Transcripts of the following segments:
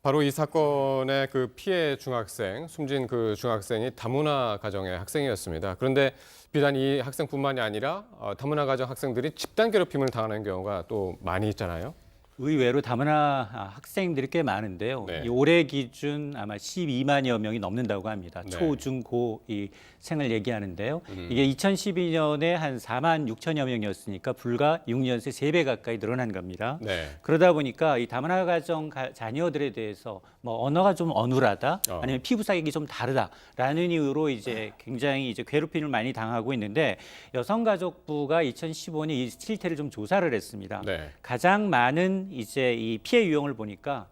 바로 이 사건의 그 피해 중학생, 숨진 그 중학생이 다문화 가정의 학생이었습니다. 그런데 비단 이 학생뿐만이 아니라 다문화 가정 학생들이 집단 괴롭힘을 당하는 경우가 또 많이 있잖아요. 의외로 다문화 학생들이 꽤 많은데요. 네. 이 올해 기준 아마 12만여 명이 넘는다고 합니다. 네. 초, 중, 고 이 생을 얘기하는데요. 이게 2012년에 한 4만 6천여 명이었으니까 불과 6년 새 3배 가까이 늘어난 겁니다. 네. 그러다 보니까 이 다문화 가정 자녀들에 대해서 뭐 언어가 좀 어눌하다, 아니면 피부 색이 좀 다르다라는 이유로 이제 굉장히 이제 괴롭힘을 많이 당하고 있는데 여성가족부가 2015년 이 실태를 좀 조사를 했습니다. 네. 가장 많은 이제 이 피해 유형을 보니까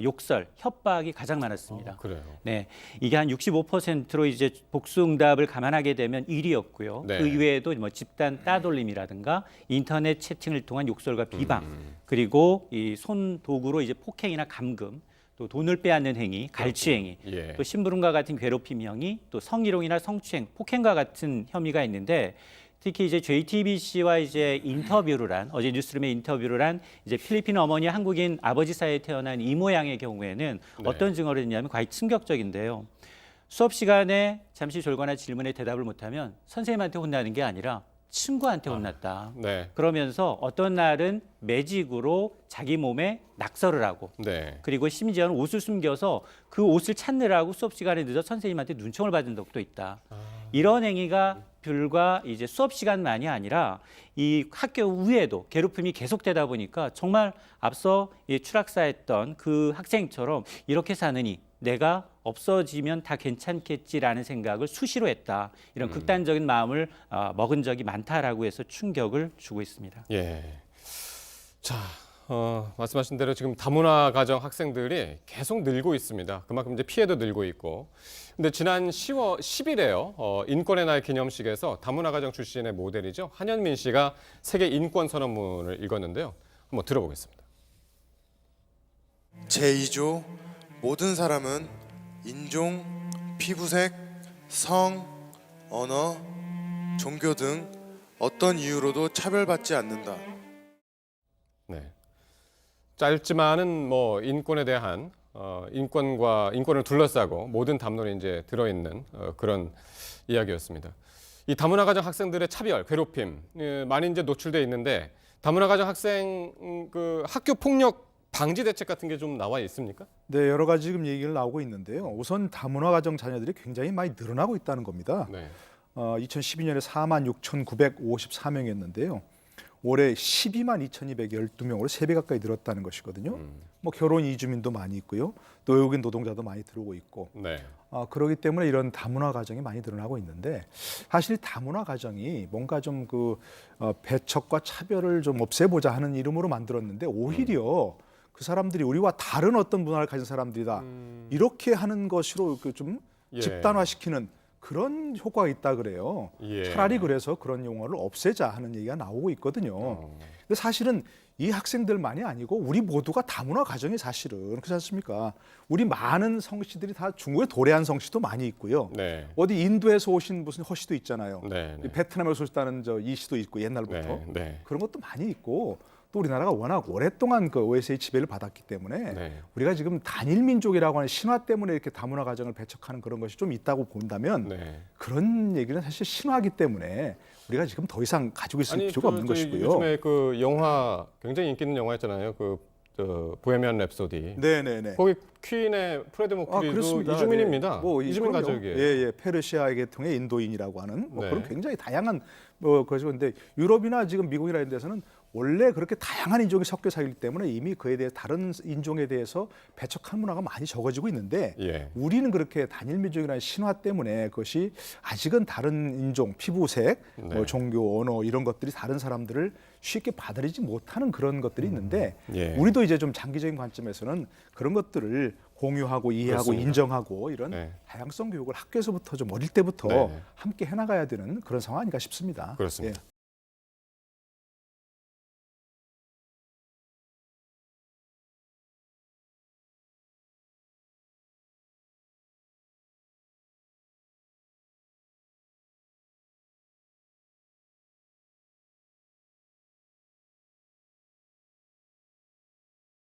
욕설, 협박이 가장 많았습니다. 그래요. 네, 이게 한 65%로 이제 복수응답을 감안하게 되면 1위였고요. 네. 그 이외에도 뭐 집단 따돌림이라든가 인터넷 채팅을 통한 욕설과 비방, 그리고 이 손 도구로 이제 폭행이나 감금, 또 돈을 빼앗는 행위, 갈취행위, 예. 또 심부름과 같은 괴롭힘 행위, 또 성희롱이나 성추행, 폭행과 같은 혐의가 있는데. 특히 이제 JTBC와 이제 인터뷰를 한 어제 뉴스룸에 인터뷰를 한 이제 필리핀 어머니 한국인 아버지 사이에 태어난 이모 양의 경우에는 네. 어떤 증언을 했냐면 과히 충격적인데요. 수업 시간에 잠시 졸거나 질문에 대답을 못하면 선생님한테 혼나는 게 아니라 친구한테 혼났다. 네. 그러면서 어떤 날은 매직으로 자기 몸에 낙서를 하고 네. 그리고 심지어는 옷을 숨겨서 그 옷을 찾느라고 수업 시간에 늦어 선생님한테 눈총을 받은 적도 있다. 이런 행위가 불과 이제 수업 시간만이 아니라 이 학교 후에도 괴롭힘이 계속되다 보니까 정말 앞서 추락사했던 그 학생처럼 이렇게 사느니 내가 없어지면 다 괜찮겠지라는 생각을 수시로 했다. 이런 극단적인 마음을 먹은 적이 많다라고 해서 충격을 주고 있습니다. 예. 자, 말씀하신 대로 지금 다문화 가정 학생들이 계속 늘고 있습니다. 그만큼 이제 피해도 늘고 있고. 근데 지난 10일에요. 인권의 날 기념식에서 다문화 가정 출신의 모델이죠. 한현민 씨가 세계 인권 선언문을 읽었는데요. 한번 들어보겠습니다. 제2조 모든 사람은 인종, 피부색, 성, 언어, 종교 등 어떤 이유로도 차별받지 않는다. 네. 짧지만은 뭐 인권에 대한 인권을 둘러싸고 모든 담론이 이제 들어있는 그런 이야기였습니다. 이 다문화 가정 학생들의 차별, 괴롭힘 많이 이제 노출돼 있는데 다문화 가정 학생 그 학교 폭력 방지 대책 같은 게 좀 나와 있습니까? 네, 여러 가지 지금 얘기를 나오고 있는데요. 우선 다문화 가정 자녀들이 굉장히 많이 늘어나고 있다는 겁니다. 네. 2012년에 46,954명이었는데요. 올해 122,212명으로 3배 가까이 늘었다는 것이거든요. 뭐 결혼 이주민도 많이 있고요. 또 외국인 노동자도 많이 들어오고 있고. 네. 그렇기 때문에 이런 다문화 가정이 많이 늘어나고 있는데 사실 다문화 가정이 뭔가 좀 배척과 차별을 좀 없애보자 하는 이름으로 만들었는데 오히려 그 사람들이 우리와 다른 어떤 문화를 가진 사람들이다. 이렇게 하는 것으로 좀 예. 집단화시키는 그런 효과가 있다 그래요. 예. 차라리 그래서 그런 용어를 없애자 하는 얘기가 나오고 있거든요. 근데 사실은 이 학생들만이 아니고 우리 모두가 다문화 가정이 사실은 그렇지 않습니까? 우리 많은 성씨들이 다 중국의 도래한 성씨도 많이 있고요. 네. 어디 인도에서 오신 무슨 허씨도 있잖아요. 네. 네. 베트남에서 오셨다는 이 씨도 있고 옛날부터 네. 네. 그런 것도 많이 있고 또 우리나라가 워낙 오랫동안 그 OS의 지배를 받았기 때문에 네. 우리가 우리가 지금 단일 민족이라고 하는 신화 때문에 이렇게 다문화 가정을 배척하는 그런 것이 좀 있다고 본다면 네. 그런 얘기는 사실 신화이기 때문에 우리가 지금 더 이상 가지고 있을 필요가 없는 것이고요. 요즘에 그 영화 굉장히 인기 있는 영화였잖아요. 보헤미안 랩소디. 네네네. 거기 퀸의 프레드 머큐리도 그렇습니다. 이주민입니다. 네. 뭐 이주민 그럼요. 가족이에요. 예. 페르시아 계통의 인도인이라고 하는 네. 그런 굉장히 다양한 것이고 근데 유럽이나 지금 미국이나 이런 데서는 원래 그렇게 다양한 인종이 섞여 살기 때문에 이미 그에 대해 다른 인종에 대해서 배척하는 문화가 많이 적어지고 있는데 예. 우리는 그렇게 단일 민족이라는 신화 때문에 그것이 아직은 다른 인종, 피부색, 네. 종교, 언어 이런 것들이 다른 사람들을 쉽게 받아들이지 못하는 그런 것들이 있는데 예. 우리도 이제 좀 장기적인 관점에서는 그런 것들을 공유하고 이해하고 그렇습니다. 인정하고 이런 네. 다양성 교육을 학교에서부터 좀 어릴 때부터 네. 함께 해나가야 되는 그런 상황 아닌가 싶습니다. 그렇습니다. 예.